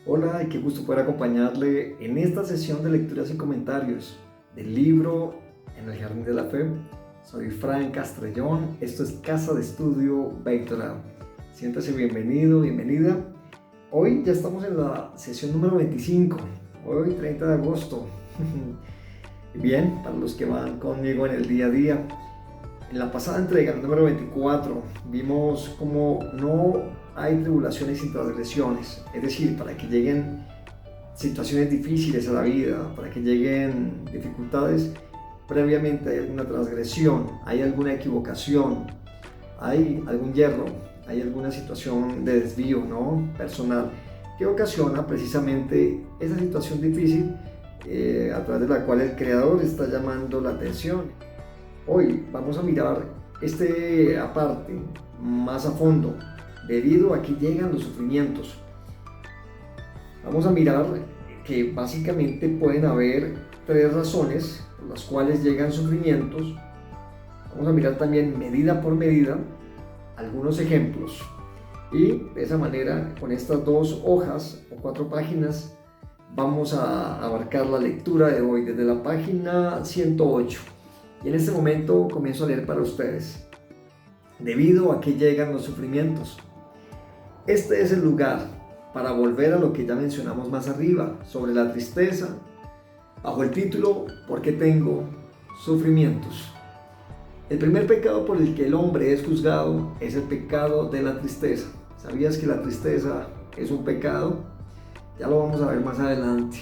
Hola y qué gusto poder acompañarle en esta sesión de lecturas y comentarios del libro En el Jardín de la Fe. Soy Fran Castrellón, esto es Casa de Estudio Vectora. Siéntase bienvenido, bienvenida. Hoy ya estamos en la sesión número 25, hoy 30 de agosto. Bien, para los que van conmigo en el día a día. En la pasada entrega, número 24, vimos cómo no hay tribulaciones sin transgresiones, es decir, para que lleguen situaciones difíciles a la vida, para que lleguen dificultades, previamente hay alguna transgresión, hay alguna equivocación, hay algún hierro, hay alguna situación de desvío, ¿no?, personal, que ocasiona precisamente esa situación difícil a través de la cual el Creador está llamando la atención. Hoy vamos a mirar este aparte más a fondo, debido a que llegan los sufrimientos. Vamos a mirar que básicamente pueden haber tres razones por las cuales llegan sufrimientos. Vamos a mirar también medida por medida algunos ejemplos. Y de esa manera, con estas dos hojas o 4 páginas, vamos a abarcar la lectura de hoy desde la página 108. Y en este momento comienzo a leer para ustedes. Debido a que llegan los sufrimientos. Este es el lugar para volver a lo que ya mencionamos más arriba, sobre la tristeza, bajo el título ¿Por qué tengo sufrimientos? El primer pecado por el que el hombre es juzgado es el pecado de la tristeza. ¿Sabías que la tristeza es un pecado? Ya lo vamos a ver más adelante.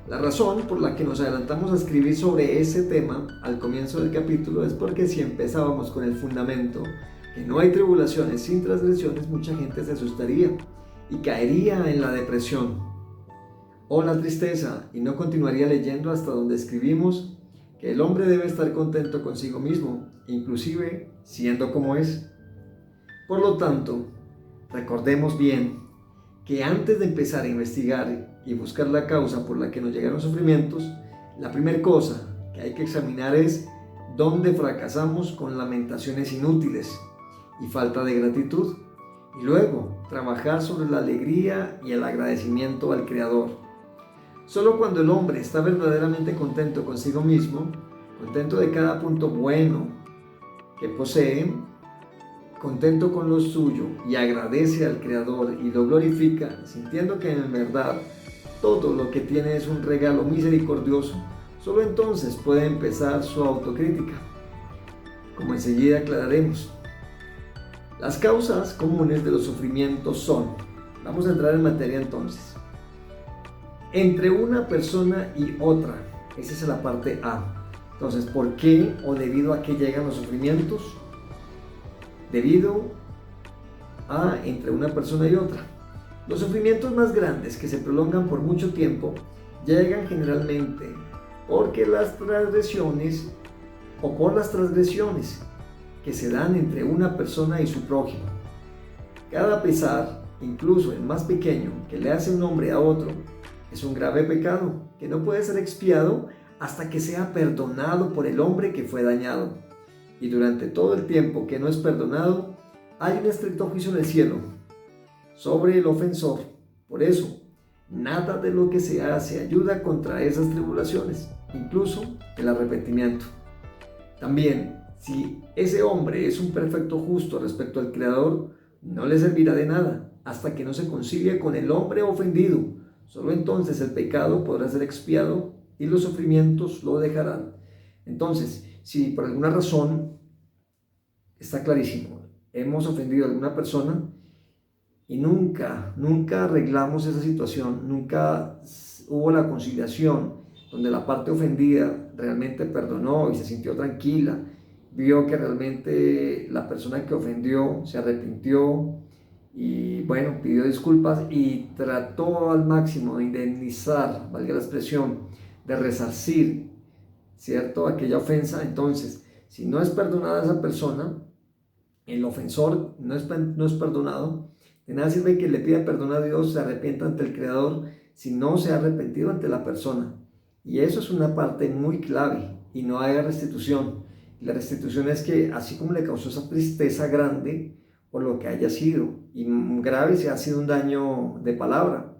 La razón por la que nos adelantamos a escribir sobre ese tema al comienzo del capítulo es porque si empezábamos con el fundamento que no hay tribulaciones sin transgresiones, mucha gente se asustaría y caería en la depresión o la tristeza y no continuaría leyendo hasta donde escribimos que el hombre debe estar contento consigo mismo, inclusive siendo como es. Por lo tanto, recordemos bien que antes de empezar a investigar y buscar la causa por la que nos llegaron sufrimientos, la primera cosa que hay que examinar es dónde fracasamos con lamentaciones inútiles y falta de gratitud, y luego trabajar sobre la alegría y el agradecimiento al Creador. Solo cuando el hombre está verdaderamente contento consigo mismo, contento de cada punto bueno que posee, contento con lo suyo y agradece al Creador y lo glorifica, sintiendo que en verdad todo lo que tiene es un regalo misericordioso, solo entonces puede empezar su autocrítica, como enseguida aclararemos. Las causas comunes de los sufrimientos son, vamos a entrar en materia entonces, entre una persona y otra, esa es la parte A. Entonces, ¿por qué o debido a qué llegan los sufrimientos? Debido a entre una persona y otra. Los sufrimientos más grandes que se prolongan por mucho tiempo llegan generalmente porque las transgresiones o por las transgresiones que se dan entre una persona y su prójimo. Cada pesar, incluso el más pequeño, que le hace un hombre a otro, es un grave pecado que no puede ser expiado hasta que sea perdonado por el hombre que fue dañado. Y durante todo el tiempo que no es perdonado, hay un estricto juicio en el cielo sobre el ofensor. Por eso, nada de lo que se hace ayuda contra esas tribulaciones, incluso el arrepentimiento. También, si ese hombre es un perfecto justo respecto al Creador, no le servirá de nada hasta que no se concilie con el hombre ofendido. Solo entonces el pecado podrá ser expiado y los sufrimientos lo dejarán. Entonces, si por alguna razón, está clarísimo, hemos ofendido a alguna persona y nunca arreglamos esa situación, nunca hubo la conciliación donde la parte ofendida realmente perdonó y se sintió tranquila, vio que realmente la persona que ofendió se arrepintió y bueno, pidió disculpas y trató al máximo de indemnizar, valga la expresión, de resarcir, ¿cierto?, aquella ofensa. Entonces, si no es perdonada esa persona, el ofensor no es perdonado, de nada sirve que le pida perdón a Dios, se arrepienta ante el Creador, si no se ha arrepentido ante la persona. Y eso es una parte muy clave, y no hay restitución. La restitución es que así como le causó esa tristeza grande, por lo que haya sido, y grave si ha sido un daño de palabra,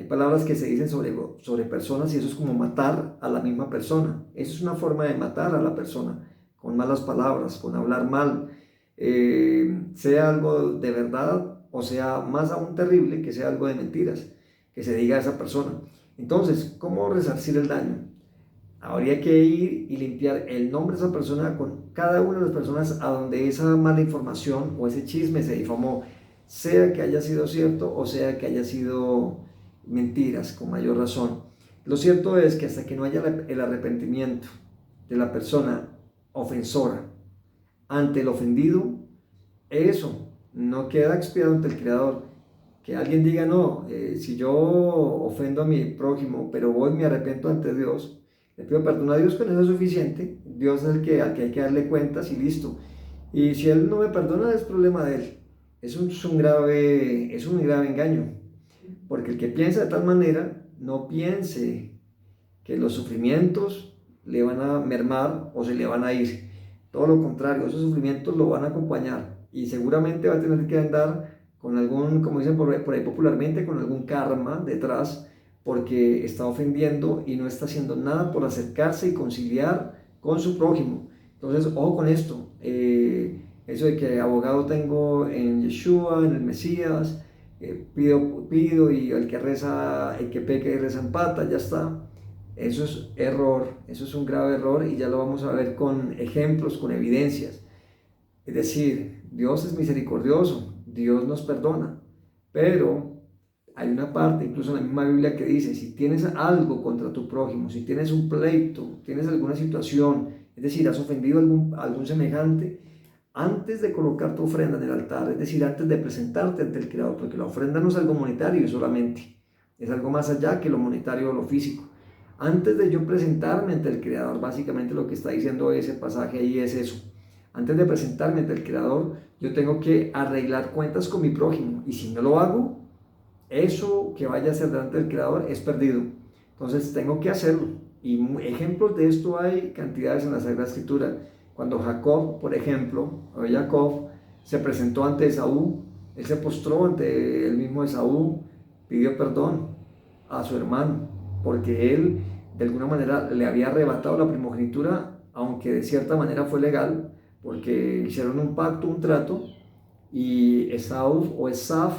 Hay palabras que se dicen sobre personas y eso es como matar a la misma persona. Eso es una forma de matar a la persona, con malas palabras, con hablar mal, sea algo de verdad o sea más aún terrible que sea algo de mentiras, que se diga a esa persona. Entonces, ¿cómo resarcir el daño? Habría que ir y limpiar el nombre de esa persona con cada una de las personas a donde esa mala información o ese chisme se difamó, sea que haya sido cierto o sea que haya sido mentiras, con mayor razón. Lo cierto es que hasta que no haya el arrepentimiento de la persona ofensora ante el ofendido, eso no queda expiado ante el Creador. Que alguien diga, no, si yo ofendo a mi prójimo, pero voy y me arrepiento ante Dios, le pido perdón a Dios, con eso es suficiente. Dios es el que, al que hay que darle cuentas y listo. Y si Él no me perdona, es problema de Él. Es un grave engaño. Porque el que piensa de tal manera, no piense que los sufrimientos le van a mermar o se le van a ir. Todo lo contrario, esos sufrimientos lo van a acompañar y seguramente va a tener que andar con algún, como dicen por ahí popularmente, con algún karma detrás, porque está ofendiendo y no está haciendo nada por acercarse y conciliar con su prójimo. Entonces, ojo con esto. Eso de que abogado tengo en Yeshua, en el Mesías, pido y el que reza, el que peca y reza empata, ya está. Eso es error, eso es un grave error y ya lo vamos a ver con ejemplos, con evidencias. Es decir, Dios es misericordioso, Dios nos perdona, pero hay una parte, incluso en la misma Biblia, que dice, si tienes algo contra tu prójimo, si tienes un pleito, tienes alguna situación, es decir, has ofendido a algún semejante, antes de colocar tu ofrenda en el altar, es decir, antes de presentarte ante el Creador, porque la ofrenda no es algo monetario solamente, es algo más allá que lo monetario o lo físico. Antes de yo presentarme ante el Creador, básicamente lo que está diciendo ese pasaje ahí es eso. Antes de presentarme ante el Creador, yo tengo que arreglar cuentas con mi prójimo. Y si no lo hago, eso que vaya a hacer delante del Creador es perdido. Entonces tengo que hacerlo. Y ejemplos de esto hay cantidades en la Sagrada Escritura. Cuando Jacob, por ejemplo, o Jacob, se presentó ante Esaú, él se postró ante el mismo Esaú, pidió perdón a su hermano, porque él de alguna manera le había arrebatado la primogenitura, aunque de cierta manera fue legal, porque hicieron un pacto, un trato, y Esaú o Esaf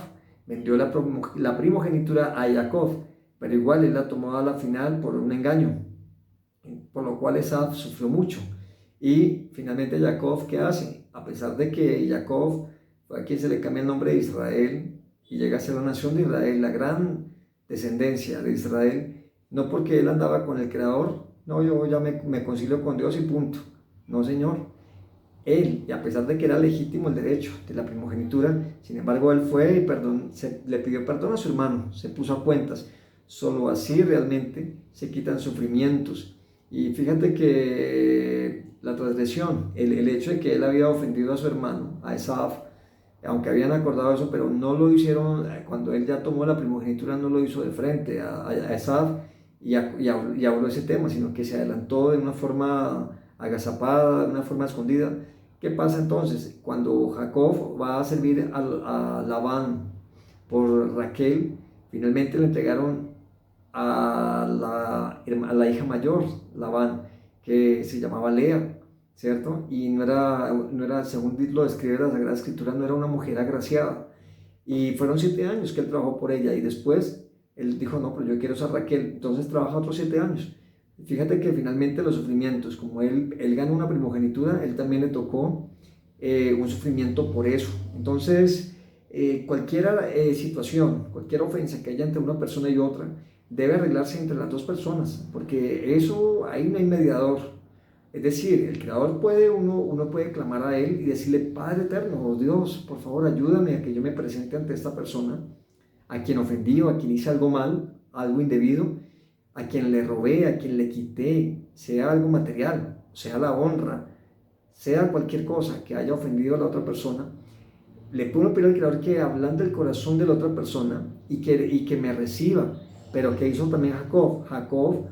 vendió la primogenitura a Jacob, pero igual él la tomó a la final por un engaño, por lo cual Esaf sufrió mucho. Y finalmente Jacob, ¿qué hace? A pesar de que Jacob fue a quien se le cambia el nombre de Israel y llega a ser la nación de Israel, la gran descendencia de Israel, no porque él andaba con el Creador, no, yo ya me concilio con Dios y punto. No, señor. Él, y a pesar de que era legítimo el derecho de la primogenitura, sin embargo, él fue y le pidió perdón a su hermano, se puso a cuentas. Solo así realmente se quitan sufrimientos. Y fíjate que la transgresión, el hecho de que él había ofendido a su hermano, a Esaf, aunque habían acordado eso, pero no lo hicieron, cuando él ya tomó la primogenitura, no lo hizo de frente a Esaf y habló ese tema, sino que se adelantó de una forma agazapada, de una forma escondida. ¿Qué pasa entonces? Cuando Jacob va a servir a Labán por Raquel, finalmente le entregaron a la hija mayor, Labán, que se llamaba Lea, ¿cierto? Y no era, según lo describe la Sagrada Escritura, no era una mujer agraciada. Y fueron 7 años que él trabajó por ella y después él dijo, no, pero yo quiero ser Raquel. Entonces trabaja otros 7 años. Fíjate que finalmente los sufrimientos, como él ganó una primogenitura, él también le tocó un sufrimiento por eso. Entonces, cualquier situación, cualquier ofensa que haya entre una persona y otra, debe arreglarse entre las dos personas, porque eso, ahí no hay mediador. Es decir, el Creador uno puede clamar a Él y decirle, Padre eterno, oh Dios, por favor ayúdame a que yo me presente ante esta persona, a quien ofendí o a quien hice algo mal, algo indebido, a quien le robé, a quien le quité, sea algo material, sea la honra, sea cualquier cosa que haya ofendido a la otra persona, le puedo pedir al Creador que hablando el corazón de la otra persona y que me reciba. Pero ¿qué hizo también Jacob? Jacob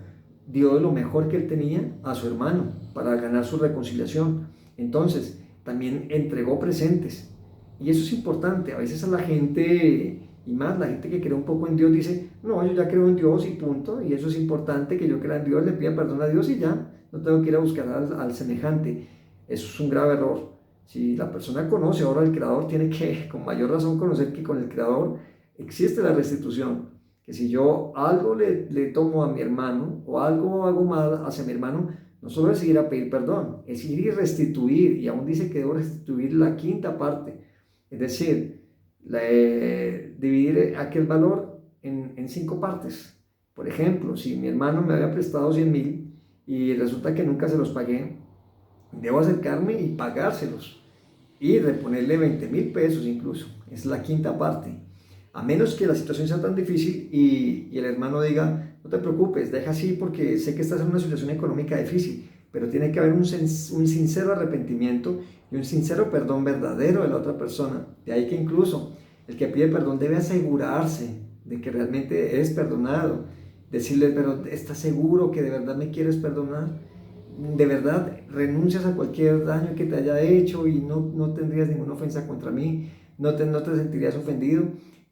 dio de lo mejor que él tenía a su hermano para ganar su reconciliación. Entonces, también entregó presentes. Y eso es importante. A veces a la gente, Y más la gente que cree un poco en Dios dice, no, yo ya creo en Dios y punto, y eso es importante que yo crea en Dios, le pida perdón a Dios y ya, no tengo que ir a buscar al semejante. Eso es un grave error. Si la persona conoce ahora al Creador, tiene que con mayor razón conocer que con el Creador existe la restitución. Que si yo algo le tomo a mi hermano o algo hago mal hacia mi hermano, no solo es ir a pedir perdón, es ir y restituir, y aún dice que debo restituir la quinta parte, es decir, dividir aquel valor en 5 partes. Por ejemplo, si mi hermano me había prestado 100.000 y resulta que nunca se los pagué, debo acercarme y pagárselos y reponerle 20.000 pesos incluso, es la quinta parte. A menos que la situación sea tan difícil y el hermano diga, no te preocupes, deja así porque sé que estás en una situación económica difícil, pero tiene que haber un sincero arrepentimiento y un sincero perdón verdadero de la otra persona. De ahí que incluso el que pide perdón debe asegurarse de que realmente es perdonado. Decirle, pero ¿estás seguro que de verdad me quieres perdonar? ¿De verdad renuncias a cualquier daño que te haya hecho y no tendrías ninguna ofensa contra mí? ¿No te sentirías ofendido?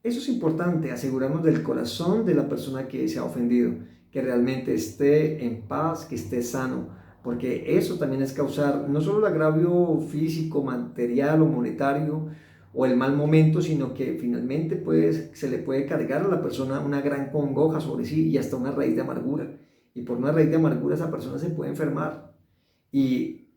Eso es importante, asegurarnos del corazón de la persona que se ha ofendido, que realmente esté en paz, que esté sano, porque eso también es causar no solo el agravio físico, material o monetario o el mal momento, sino que finalmente se le puede cargar a la persona una gran congoja sobre sí y hasta una raíz de amargura. Y por una raíz de amargura esa persona se puede enfermar. Y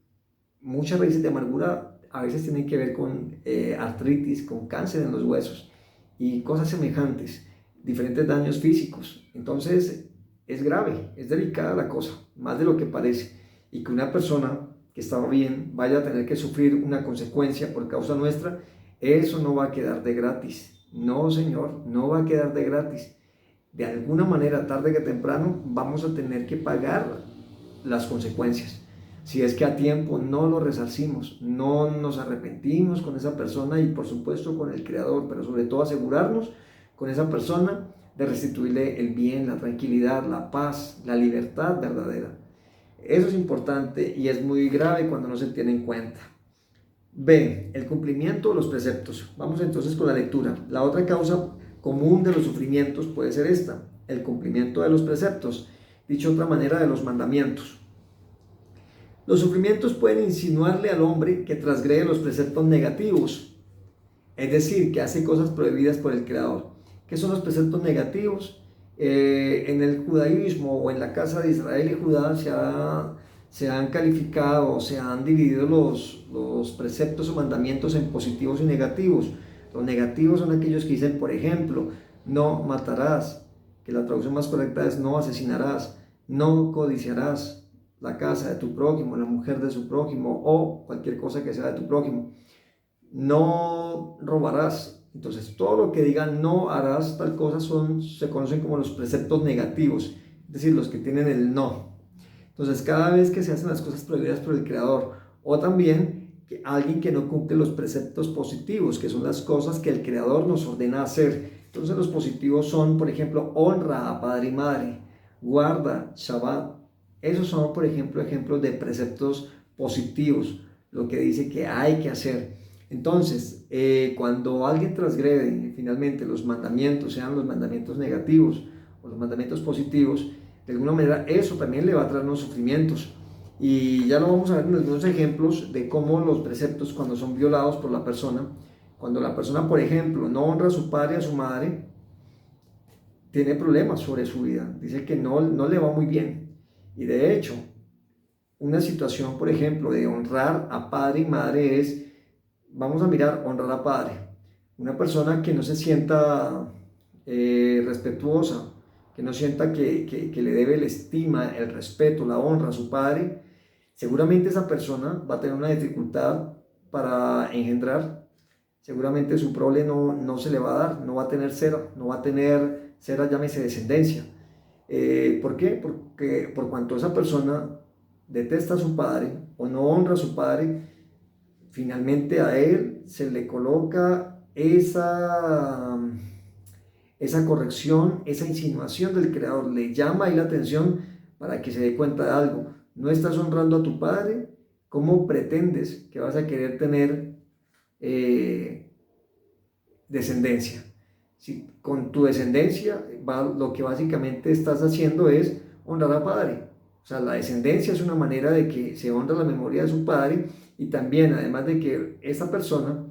muchas raíces de amargura a veces tienen que ver con artritis, con cáncer en los huesos y cosas semejantes, diferentes daños físicos. Entonces es grave, es delicada la cosa, más de lo que parece. Y que una persona que estaba bien vaya a tener que sufrir una consecuencia por causa nuestra, eso no va a quedar de gratis. No, señor, no va a quedar de gratis. De alguna manera, tarde que temprano, vamos a tener que pagar las consecuencias. Si es que a tiempo no lo resarcimos, no nos arrepentimos con esa persona y por supuesto con el Creador, pero sobre todo asegurarnos con esa persona de restituirle el bien, la tranquilidad, la paz, la libertad verdadera. Eso es importante y es muy grave cuando no se tiene en cuenta. B. El cumplimiento de los preceptos. Vamos entonces con la lectura. La otra causa común de los sufrimientos puede ser esta, el cumplimiento de los preceptos, dicho de otra manera, de los mandamientos. Los sufrimientos pueden insinuarle al hombre que transgrede los preceptos negativos, es decir, que hace cosas prohibidas por el Creador. ¿Qué son los preceptos negativos? En el judaísmo o en la casa de Israel y Judá se han calificado, se han dividido los preceptos o mandamientos en positivos y negativos. Los negativos son aquellos que dicen, por ejemplo, no matarás, que la traducción más correcta es no asesinarás, no codiciarás la casa de tu prójimo, la mujer de su prójimo o cualquier cosa que sea de tu prójimo. No robarás. Entonces, todo lo que diga no harás tal cosa se conocen como los preceptos negativos, es decir, los que tienen el no. Entonces, cada vez que se hacen las cosas prohibidas por el Creador, o también alguien que no cumple los preceptos positivos, que son las cosas que el Creador nos ordena hacer. Entonces, los positivos son, por ejemplo, honra a padre y madre, guarda Shabbat. Esos son, por ejemplo, ejemplos de preceptos positivos, lo que dice que hay que hacer. Entonces, cuando alguien transgrede finalmente los mandamientos, sean los mandamientos negativos o los mandamientos positivos, de alguna manera eso también le va a traer unos sufrimientos. Y ya lo vamos a ver en algunos ejemplos de cómo los preceptos, cuando son violados por la persona, cuando la persona, por ejemplo, no honra a su padre y a su madre, tiene problemas sobre su vida. Dice que no le va muy bien. Y de hecho, una situación, por ejemplo, de honrar a padre y madre es, vamos a mirar, honrar a padre. Una persona que no se sienta respetuosa, que no sienta que le debe la estima, el respeto, la honra a su padre, seguramente esa persona va a tener una dificultad para engendrar. Seguramente su prole no se le va a dar, no va a tener cera, no va a tener cera, llámese descendencia. ¿Por qué? Porque por cuanto esa persona detesta a su padre o no honra a su padre, finalmente a él se le coloca esa corrección, esa insinuación del Creador, le llama ahí la atención para que se dé cuenta de algo. No estás honrando a tu padre, ¿cómo pretendes que vas a querer tener descendencia? Si con tu descendencia lo que básicamente estás haciendo es honrar al padre. O sea, la descendencia es una manera de que se honra la memoria de su padre, y también, además de que esa persona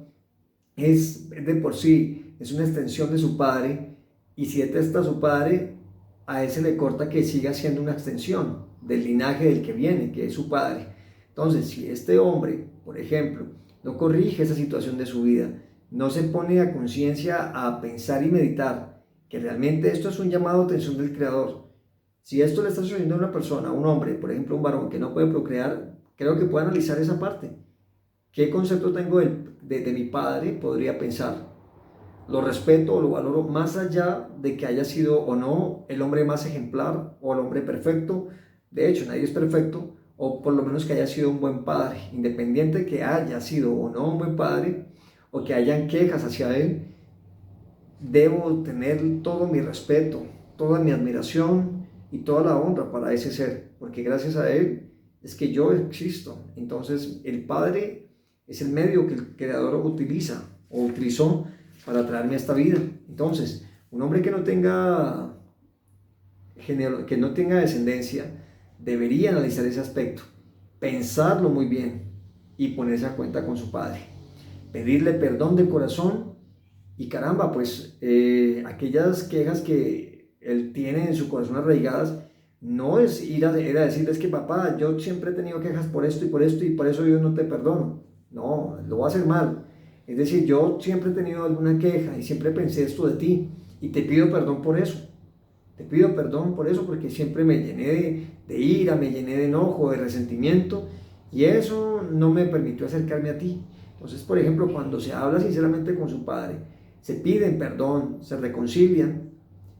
es de por sí, es una extensión de su padre, y si detesta a su padre, a él se le corta que siga siendo una extensión del linaje del que viene, que es su padre. Entonces, si este hombre, por ejemplo, no corrige esa situación de su vida, no se pone a conciencia a pensar y meditar que realmente esto es un llamado a atención del Creador. Si esto le está sucediendo a una persona, a un hombre, por ejemplo, un varón que no puede procrear, creo que puede analizar esa parte. ¿Qué concepto tengo de mi padre? Podría pensar. Lo respeto o lo valoro más allá de que haya sido o no el hombre más ejemplar o el hombre perfecto. De hecho, nadie es perfecto, o por lo menos que haya sido un buen padre. Independiente de que haya sido o no un buen padre, o que hayan quejas hacia él, debo tener todo mi respeto, toda mi admiración y toda la honra para ese ser, porque gracias a él es que yo existo. Entonces, el Padre es el medio que el Creador utiliza o utilizó para traerme a esta vida. Entonces, un hombre que no tenga descendencia debería analizar ese aspecto, pensarlo muy bien y ponerse a cuenta con su Padre, pedirle perdón de corazón. Y caramba, pues aquellas quejas que él tiene en su corazón arraigadas, no es ir a decirles que papá, yo siempre he tenido quejas por esto y por eso yo no te perdono. No, lo va a hacer mal. Es decir, yo siempre he tenido alguna queja y siempre pensé esto de ti y te pido perdón por eso. Te pido perdón por eso porque siempre me llené de ira, me llené de enojo, de resentimiento, y eso no me permitió acercarme a ti. Entonces, por ejemplo, cuando se habla sinceramente con su padre, se piden perdón, se reconcilian,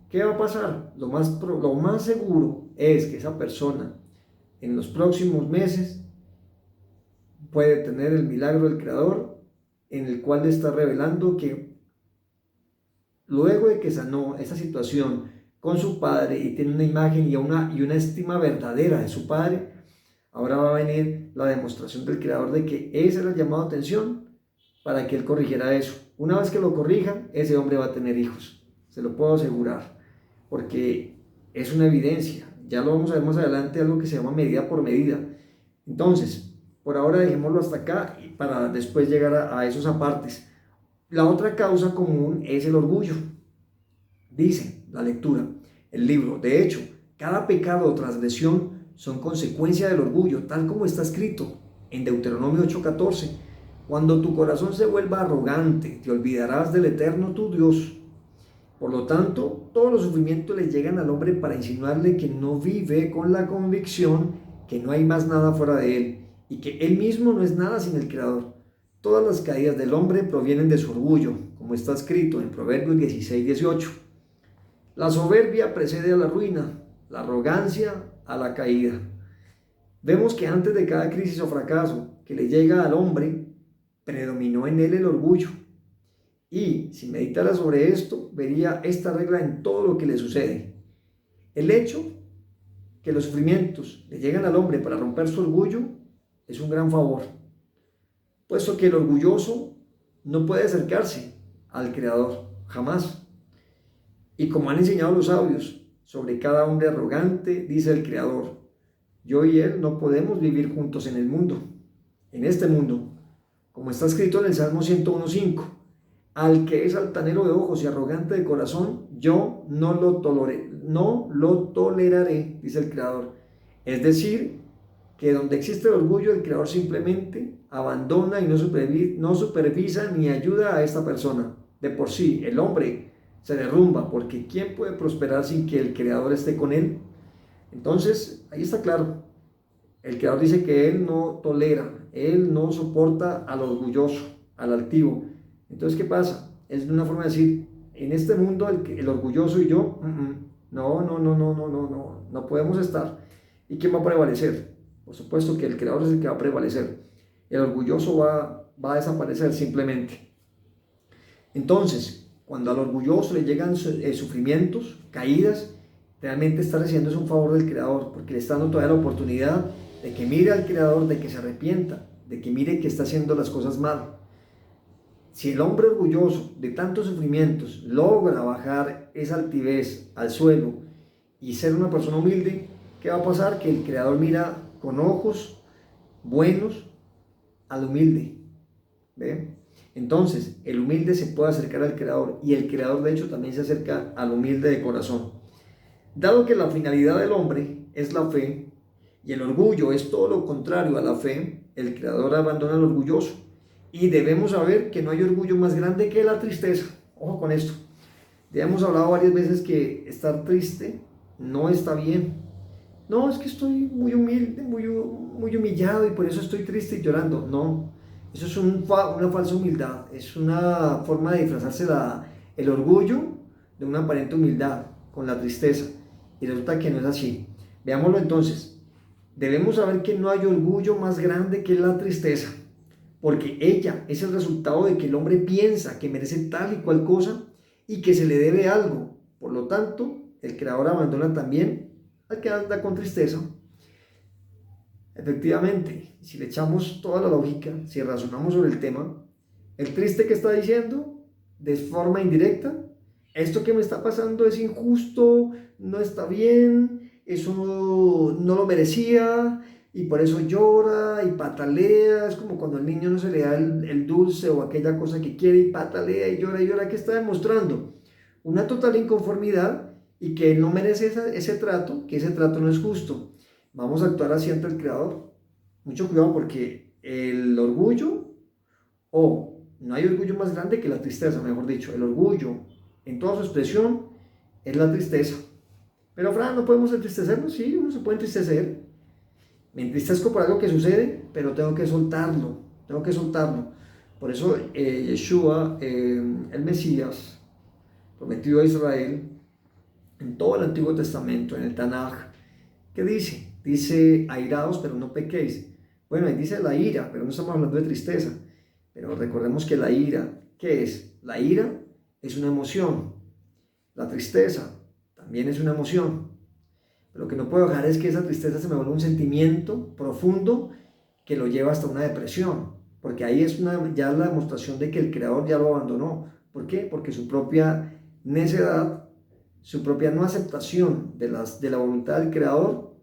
¿qué va a pasar? Lo más seguro es que esa persona en los próximos meses puede tener el milagro del Creador, en el cual le está revelando que luego de que sanó esa situación con su padre y tiene una imagen y una estima verdadera de su padre, ahora va a venir la demostración del Creador de que ese era el llamado a atención para que él corrigiera eso. Una vez que lo corrija, ese hombre va a tener hijos, se lo puedo asegurar, porque es una evidencia. Ya lo vamos a ver más adelante, algo que se llama medida por medida. Entonces, por ahora dejémoslo hasta acá y para después llegar a esos apartes. La otra causa común es el orgullo. Dice la lectura, el libro, de hecho, cada pecado o transgresión son consecuencia del orgullo, tal como está escrito en Deuteronomio 8:14. Cuando tu corazón se vuelva arrogante, te olvidarás del eterno tu Dios. Por lo tanto, todos los sufrimientos le llegan al hombre para insinuarle que no vive con la convicción que no hay más nada fuera de él y que él mismo no es nada sin el Creador. Todas las caídas del hombre provienen de su orgullo, como está escrito en Proverbios 16:18. La soberbia precede a la ruina, la arrogancia a la caída. Vemos que antes de cada crisis o fracaso que le llega al hombre, predominó en él el orgullo. Y si meditara sobre esto, vería esta regla en todo lo que le sucede. El hecho que los sufrimientos le llegan al hombre para romper su orgullo es un gran favor, puesto que el orgulloso no puede acercarse al Creador, jamás. Y como han enseñado los sabios, sobre cada hombre arrogante, dice el Creador, yo y él no podemos vivir juntos en el mundo, en este mundo, como está escrito en el Salmo 101:5. Al que es altanero de ojos y arrogante de corazón, yo no lo toleraré, dice el Creador. Es decir, que donde existe el orgullo, el Creador simplemente abandona y no supervisa ni ayuda a esta persona. De por sí, el hombre se derrumba, porque ¿quién puede prosperar sin que el Creador esté con él? Entonces, ahí está claro. El Creador dice que Él no tolera, Él no soporta al orgulloso, al altivo. Entonces, ¿qué pasa? Es una forma de decir, en este mundo el orgulloso y yo, no podemos estar. ¿Y quién va a prevalecer? Por supuesto que el Creador es el que va a prevalecer. El orgulloso va a desaparecer simplemente. Entonces, cuando al orgulloso le llegan sufrimientos, caídas, realmente está recibiendo un favor del Creador, porque le está dando todavía la oportunidad de que mire al Creador, de que se arrepienta, de que mire que está haciendo las cosas mal. Si el hombre orgulloso de tantos sufrimientos logra bajar esa altivez al suelo y ser una persona humilde, ¿qué va a pasar? Que el Creador mira con ojos buenos al humilde. ¿Ve? Entonces, el humilde se puede acercar al Creador y el Creador de hecho también se acerca al humilde de corazón. Dado que la finalidad del hombre es la fe y el orgullo es todo lo contrario a la fe, el Creador abandona al orgulloso. Y debemos saber que no hay orgullo más grande que la tristeza. Ojo con esto. Ya hemos hablado varias veces que estar triste no está bien. No, es que estoy muy humilde, muy humillado y por eso estoy triste y llorando. No, eso es una falsa humildad. Es una forma de disfrazarse el orgullo de una aparente humildad con la tristeza. Y resulta que no es así. Veámoslo entonces. Debemos saber que no hay orgullo más grande que la tristeza, porque ella es el resultado de que el hombre piensa que merece tal y cual cosa y que se le debe algo. Por lo tanto, el Creador abandona también al que anda con tristeza. Efectivamente, si le echamos toda la lógica, si razonamos sobre el tema, el triste que está diciendo, de forma indirecta, esto que me está pasando es injusto, no está bien, eso no lo merecía, y por eso llora y patalea. Es como cuando al niño no se le da el dulce o aquella cosa que quiere y patalea y llora, que está demostrando una total inconformidad y que él no merece ese trato, que ese trato no es justo. Vamos a actuar así ante el Creador. Mucho cuidado, porque el orgullo, o no hay orgullo más grande que la tristeza, mejor dicho, el orgullo en toda su expresión es la tristeza. Pero Fran, ¿no podemos entristecernos? Sí, uno se puede entristecer. Me entristezco por algo que sucede, pero tengo que soltarlo. Por eso Yeshua, el Mesías, prometido a Israel, en todo el Antiguo Testamento, en el Tanaj, ¿qué dice? Dice, airaos, pero no pequéis. Bueno, ahí dice la ira, pero no estamos hablando de tristeza. Pero recordemos que la ira, ¿qué es? La ira es una emoción. La tristeza también es una emoción. Lo que no puedo dejar es que esa tristeza se me vuelva un sentimiento profundo que lo lleva hasta una depresión, porque ahí es ya la demostración de que el Creador ya lo abandonó. ¿Por qué? Porque su propia necedad, su propia no aceptación de la voluntad del Creador,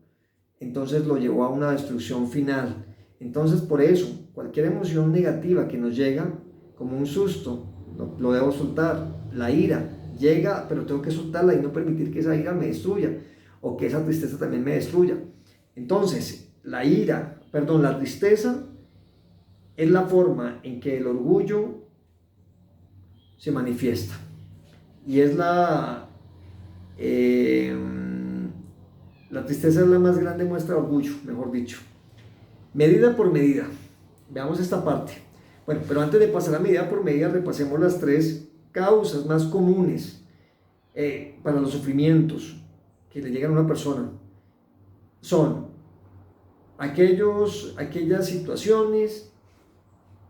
entonces lo llevó a una destrucción final. Entonces, por eso, cualquier emoción negativa que nos llega, como un susto, lo debo soltar. La ira llega, pero tengo que soltarla y no permitir que esa ira me destruya, o que esa tristeza también me destruya. Entonces, la tristeza es la forma en que el orgullo se manifiesta. Y es la tristeza es la más grande muestra de orgullo, mejor dicho. Medida por medida. Veamos esta parte. Bueno, pero antes de pasar a medida por medida, repasemos las tres causas más comunes para los sufrimientos que le llegan a una persona. Son aquellas situaciones,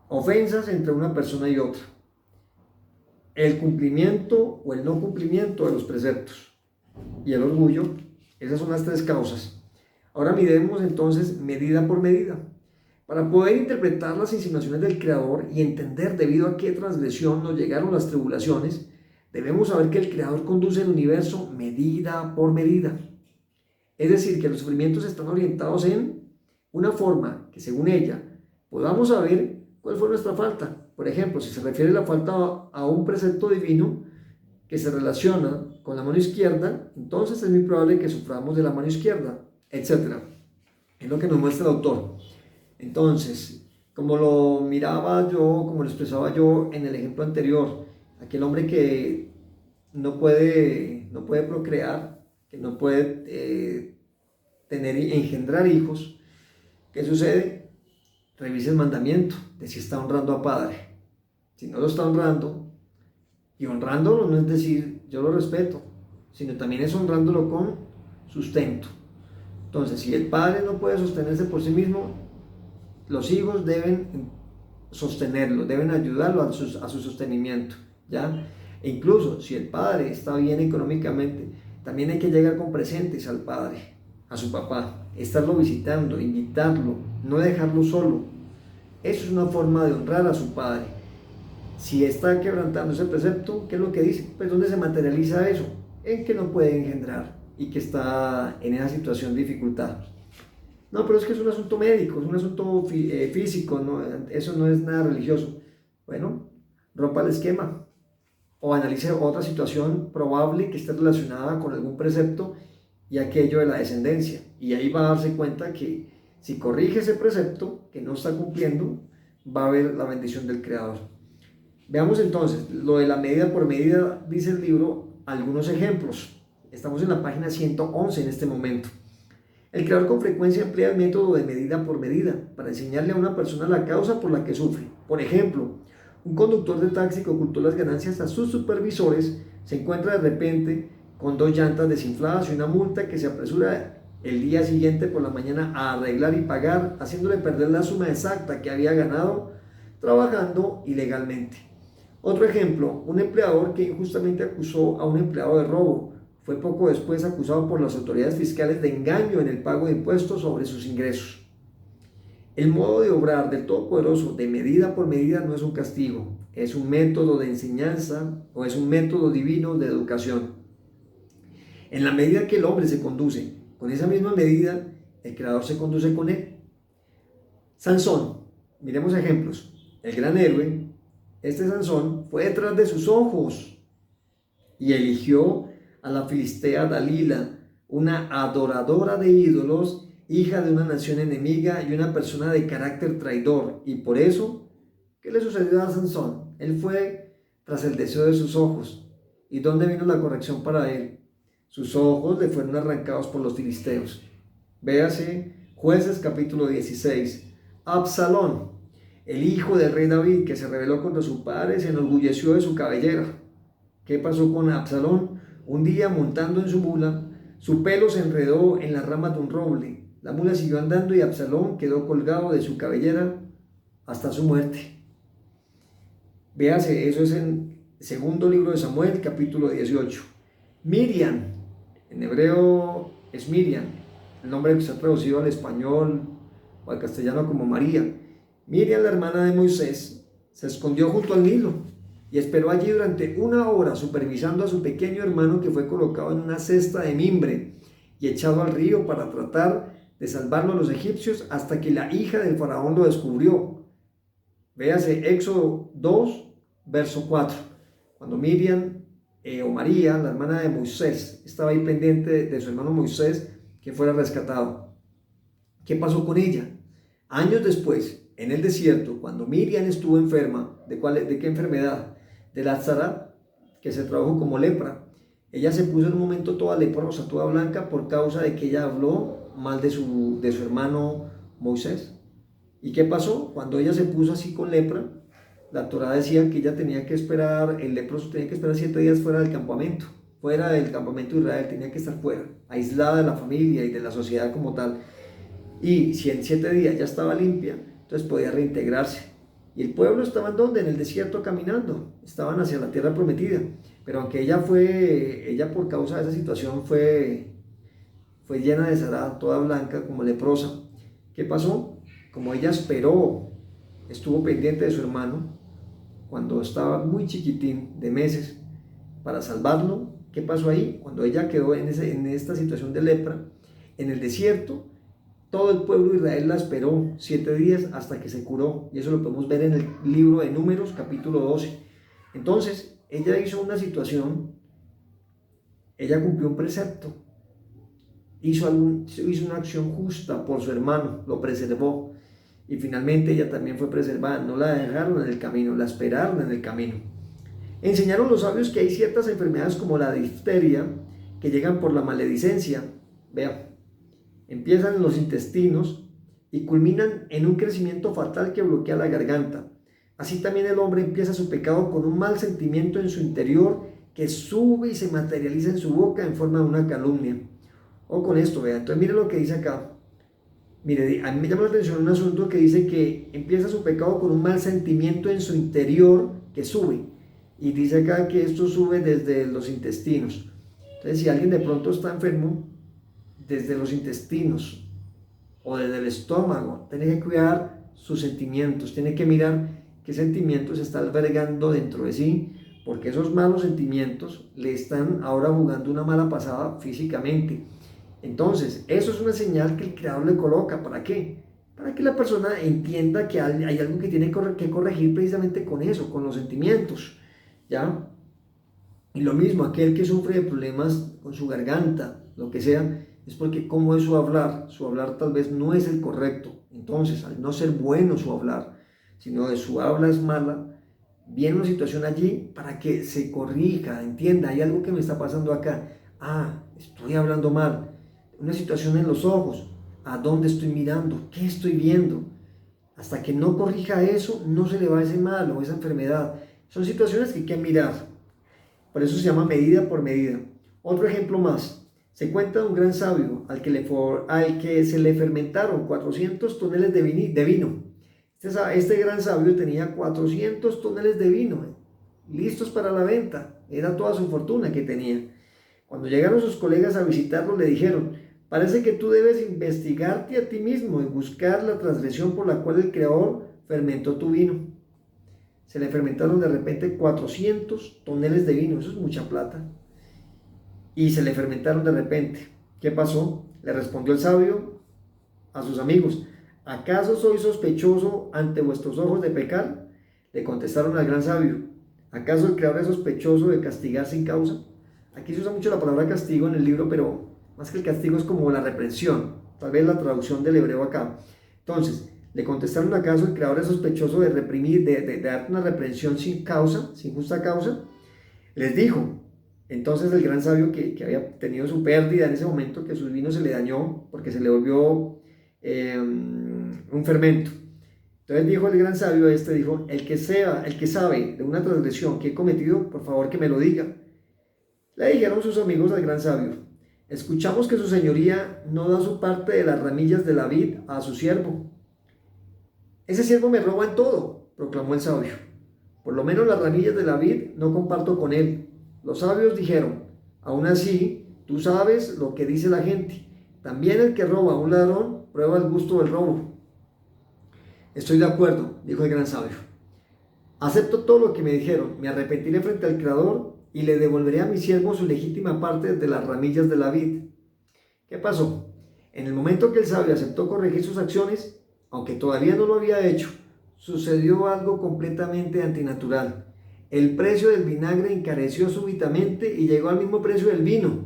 ofensas entre una persona y otra, el cumplimiento o el no cumplimiento de los preceptos y el orgullo. Esas son las tres causas. Ahora miremos entonces medida por medida. Para poder interpretar las insinuaciones del Creador y entender debido a qué transgresión nos llegaron las tribulaciones, debemos saber que el Creador conduce el universo medida por medida. Es decir, que los sufrimientos están orientados en una forma que, según ella, podamos saber cuál fue nuestra falta. Por ejemplo, si se refiere la falta a un precepto divino que se relaciona con la mano izquierda, entonces es muy probable que suframos de la mano izquierda, etc. Es lo que nos muestra el autor. Entonces, como lo miraba yo, como lo expresaba yo en el ejemplo anterior, aquel hombre que no puede procrear, que no puede engendrar hijos, ¿qué sucede? Revise el mandamiento de si está honrando a padre. Si no lo está honrando, y honrándolo no es decir yo lo respeto, sino también es honrándolo con sustento. Entonces, si el padre no puede sostenerse por sí mismo, los hijos deben sostenerlo, deben ayudarlo a su sostenimiento, ¿ya? E incluso si el padre está bien económicamente, también hay que llegar con presentes al padre, a su papá, estarlo visitando, invitarlo, no dejarlo solo. Eso es una forma de honrar a su padre. Si está quebrantando ese precepto, ¿qué es lo que dice? Pues ¿dónde se materializa eso? En que no puede engendrar y que está en esa situación de dificultad. No, pero es que es un asunto médico, es un asunto físico, no, eso no es nada religioso. Bueno, rompa el esquema o analice otra situación probable que esté relacionada con algún precepto y aquello de la descendencia. Y ahí va a darse cuenta que si corrige ese precepto que no está cumpliendo, va a haber la bendición del Creador. Veamos entonces, lo de la medida por medida, dice el libro, algunos ejemplos. Estamos en la página 111 en este momento. El creador con frecuencia emplea el método de medida por medida para enseñarle a una persona la causa por la que sufre. Por ejemplo, un conductor de taxi que ocultó las ganancias a sus supervisores se encuentra de repente con 2 llantas desinfladas y una multa que se apresura el día siguiente por la mañana a arreglar y pagar, haciéndole perder la suma exacta que había ganado trabajando ilegalmente. Otro ejemplo, un empleador que injustamente acusó a un empleado de robo fue poco después acusado por las autoridades fiscales de engaño en el pago de impuestos sobre sus ingresos. El modo de obrar del Todopoderoso de medida por medida no es un castigo, es un método de enseñanza o es un método divino de educación. En la medida que el hombre se conduce con esa misma medida, el Creador se conduce con él. Sansón, miremos ejemplos. El gran héroe, este Sansón, fue detrás de sus ojos y eligió a la filistea Dalila, una adoradora de ídolos, hija de una nación enemiga y una persona de carácter traidor. Y por eso, ¿qué le sucedió a Sansón? Él fue tras el deseo de sus ojos. ¿Y dónde vino la corrección para él? Sus ojos le fueron arrancados por los filisteos. Véase Jueces capítulo 16. Absalón, el hijo del rey David, que se rebeló contra su padre, se enorgulleció de su cabellera. ¿Qué pasó con Absalón? Un día, montando en su mula, su pelo se enredó en las ramas de un roble. La mula siguió andando y Absalón quedó colgado de su cabellera hasta su muerte. Véase, eso es en segundo libro de Samuel, capítulo 18. Miriam, en hebreo es Miriam, el nombre que se ha traducido al español o al castellano como María. Miriam, la hermana de Moisés, se escondió junto al Nilo y esperó allí durante 1 hora supervisando a su pequeño hermano que fue colocado en una cesta de mimbre y echado al río para tratar de salvarlo a los egipcios hasta que la hija del faraón lo descubrió. Véase Éxodo 2, verso 4. Cuando Miriam o María, la hermana de Moisés, estaba ahí pendiente de su hermano Moisés que fuera rescatado. ¿Qué pasó con ella? Años después, en el desierto, cuando Miriam estuvo enferma, ¿de qué enfermedad? De la tzara, que se tradujo como lepra. Ella se puso en un momento toda leprosa, toda blanca, por causa de que ella habló mal de su hermano Moisés. ¿Y qué pasó? Cuando ella se puso así con lepra, la Torá decía que ella tenía que esperar, el leproso tenía que esperar 7 días fuera del campamento de Israel, tenía que estar fuera, aislada de la familia y de la sociedad como tal. Y si en 7 días ya estaba limpia, entonces podía reintegrarse. Y el pueblo estaba en donde, en el desierto caminando, estaban hacia la tierra prometida. Pero aunque ella por causa de esa situación fue llena de tzara, toda blanca como leprosa. ¿Qué pasó? Como ella esperó, estuvo pendiente de su hermano cuando estaba muy chiquitín, de meses, para salvarlo. ¿Qué pasó ahí? Cuando ella quedó en esta situación de lepra, en el desierto, todo el pueblo de Israel la esperó 7 días hasta que se curó. Y eso lo podemos ver en el libro de Números, capítulo 12. Entonces, ella hizo una situación, ella cumplió un precepto, hizo una acción justa por su hermano, lo preservó. Y finalmente ella también fue preservada. No la dejaron en el camino, la esperaron en el camino. Enseñaron los sabios que hay ciertas enfermedades como la difteria que llegan por la maledicencia. Vea, empiezan en los intestinos y culminan en un crecimiento fatal que bloquea la garganta. Así también el hombre empieza su pecado con un mal sentimiento en su interior que sube y se materializa en su boca en forma de una calumnia. O con esto, vea, entonces mire lo que dice acá. Mire, a mí me llama la atención un asunto que dice que empieza su pecado con un mal sentimiento en su interior que sube. Y dice acá que esto sube desde los intestinos. Entonces, si alguien de pronto está enfermo, desde los intestinos o desde el estómago, tiene que cuidar sus sentimientos, tiene que mirar qué sentimientos está albergando dentro de sí, porque esos malos sentimientos le están ahora jugando una mala pasada físicamente. Entonces, eso es una señal que el creador le coloca. ¿Para qué? Para que la persona entienda que hay algo que tiene que corregir precisamente con eso, con los sentimientos, ¿ya? Y lo mismo, aquel que sufre de problemas con su garganta, lo que sea, es porque cómo es su hablar tal vez no es el correcto. Entonces, al no ser bueno su hablar, sino de su habla es mala, viene una situación allí para que se corrija, entienda, hay algo que me está pasando acá. Ah, estoy hablando mal. Una situación en los ojos. ¿A dónde estoy mirando? ¿Qué estoy viendo? Hasta que no corrija eso, no se le va ese mal o esa enfermedad. Son situaciones que hay que mirar. Por eso se llama medida por medida. Otro ejemplo más. Se cuenta de un gran sabio al que se le fermentaron 400 toneles de vino. Este gran sabio tenía 400 toneles de vino listos para la venta. Era toda su fortuna que tenía. Cuando llegaron sus colegas a visitarlo, le dijeron: parece que tú debes investigarte a ti mismo y buscar la transgresión por la cual el Creador fermentó tu vino. Se le fermentaron de repente 400 toneles de vino, eso es mucha plata. Y se le fermentaron de repente. ¿Qué pasó? Le respondió el sabio a sus amigos: ¿acaso soy sospechoso ante vuestros ojos de pecar? Le contestaron al gran sabio: ¿acaso el Creador es sospechoso de castigar sin causa? Aquí se usa mucho la palabra castigo en el libro, pero más que el castigo es como la reprensión, tal vez la traducción del hebreo acá. Entonces, le contestaron: ¿acaso el Creador es sospechoso de reprimir, de dar una reprensión sin causa, sin justa causa? Les dijo entonces el gran sabio que había tenido su pérdida en ese momento, que su vino se le dañó porque se le volvió un fermento. Entonces dijo el gran sabio dijo: el que sabe de una transgresión que he cometido, por favor que me lo diga. Le dijeron sus amigos al gran sabio: escuchamos que su señoría no da su parte de las ramillas de la vid a su siervo. Ese siervo me roba en todo, proclamó el sabio. Por lo menos las ramillas de la vid no comparto con él. Los sabios dijeron: aún así, tú sabes lo que dice la gente. También el que roba a un ladrón prueba el gusto del robo. Estoy de acuerdo, dijo el gran sabio. Acepto todo lo que me dijeron, me arrepentiré frente al Creador y le devolveré a mi siervo su legítima parte de las ramillas de la vid. ¿Qué pasó? En el momento que el sabio aceptó corregir sus acciones, aunque todavía no lo había hecho, sucedió algo completamente antinatural. El precio del vinagre encareció súbitamente y llegó al mismo precio del vino.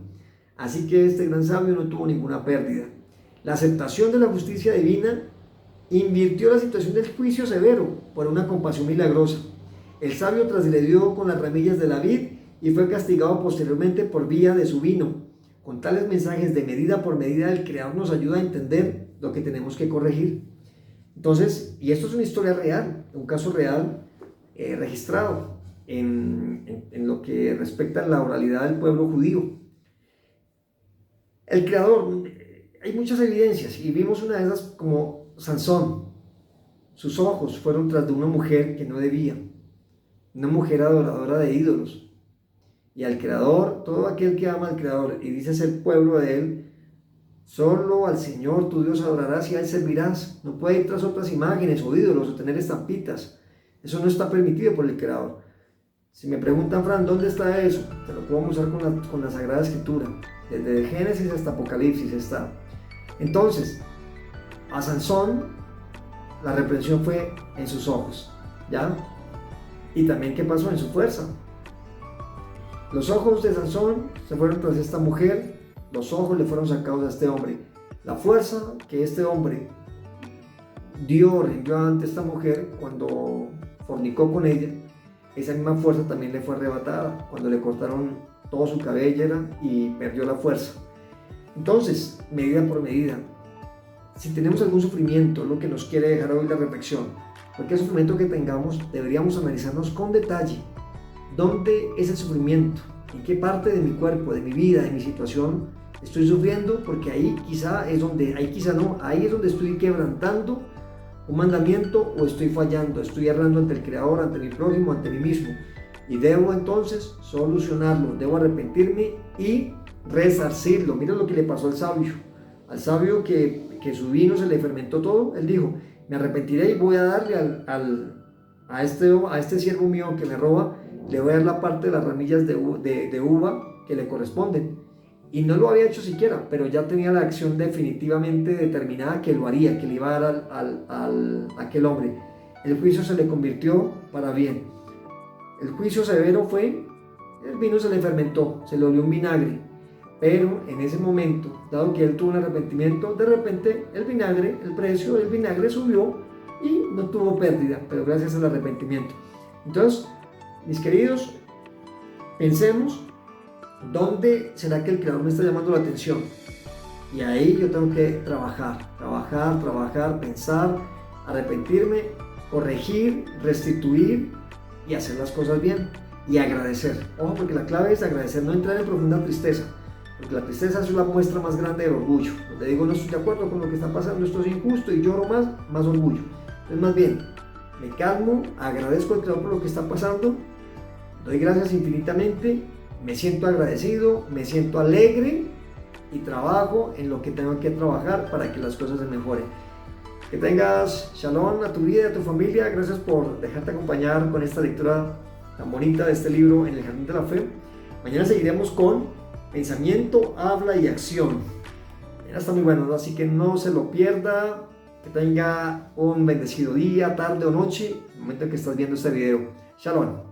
Así que este gran sabio no tuvo ninguna pérdida. La aceptación de la justicia divina invirtió la situación del juicio severo por una compasión milagrosa. El sabio transgredió con las ramillas de la vid y fue castigado posteriormente por vía de su vino. Con tales mensajes de medida por medida, el Creador nos ayuda a entender lo que tenemos que corregir. Entonces, y esto es una historia real, un caso real registrado en lo que respecta a la oralidad del pueblo judío. El Creador, hay muchas evidencias y vimos una de esas como Sansón. Sus ojos fueron tras de una mujer que no debía, una mujer adoradora de ídolos. Y al Creador, todo aquel que ama al Creador y dice ser pueblo de Él, solo al Señor tu Dios adorarás y a Él servirás. No puede ir tras otras imágenes o ídolos o tener estampitas. Eso no está permitido por el Creador. Si me preguntan: Fran, ¿dónde está eso? Te lo puedo mostrar con la Sagrada Escritura. Desde Génesis hasta Apocalipsis está. Entonces, a Sansón la reprensión fue en sus ojos, ¿ya? Y también, ¿qué pasó? En su fuerza. Los ojos de Sansón se fueron tras esta mujer, los ojos le fueron sacados a este hombre. La fuerza que este hombre rindió ante esta mujer cuando fornicó con ella, esa misma fuerza también le fue arrebatada cuando le cortaron toda su cabellera y perdió la fuerza. Entonces, medida por medida, si tenemos algún sufrimiento, lo que nos quiere dejar hoy la reflexión, cualquier sufrimiento que tengamos, deberíamos analizarnos con detalle dónde es el sufrimiento, en qué parte de mi cuerpo, de mi vida, de mi situación estoy sufriendo, porque ahí es donde estoy quebrantando un mandamiento o estoy fallando, estoy errando ante el Creador, ante mi prójimo, ante mí mismo. Y debo entonces solucionarlo, debo arrepentirme y resarcirlo. Mira lo que le pasó al sabio que su vino se le fermentó todo. Él dijo: me arrepentiré y voy a darle a a este siervo mío que me roba, le voy a dar la parte de las ramillas de uva que le corresponden. Y no lo había hecho siquiera, pero ya tenía la acción definitivamente determinada que lo haría, que le iba a dar a aquel hombre. El juicio se le convirtió para bien. El juicio severo fue, el vino se le fermentó, se le olió un vinagre. Pero en ese momento, dado que él tuvo un arrepentimiento, de repente el vinagre, el precio del vinagre subió y no tuvo pérdida, pero gracias al arrepentimiento. Entonces, mis queridos, pensemos, ¿dónde será que el Creador me está llamando la atención? Y ahí yo tengo que trabajar, pensar, arrepentirme, corregir, restituir y hacer las cosas bien y agradecer. Ojo, porque la clave es agradecer, no entrar en profunda tristeza, porque la tristeza es la muestra más grande del orgullo. Donde digo no estoy de acuerdo con lo que está pasando, esto es injusto y lloro más orgullo. Entonces más bien, me calmo, agradezco al Creador por lo que está pasando, doy gracias infinitamente, me siento agradecido, me siento alegre y trabajo en lo que tengo que trabajar para que las cosas se mejoren. Que tengas shalom a tu vida y a tu familia. Gracias por dejarte acompañar con esta lectura tan bonita de este libro en el Jardín de la Fe. Mañana seguiremos con pensamiento, habla y acción. Mañana está muy bueno, ¿no? Así que no se lo pierda. Que tenga un bendecido día, tarde o noche, en el momento en que estás viendo este video. Shalom.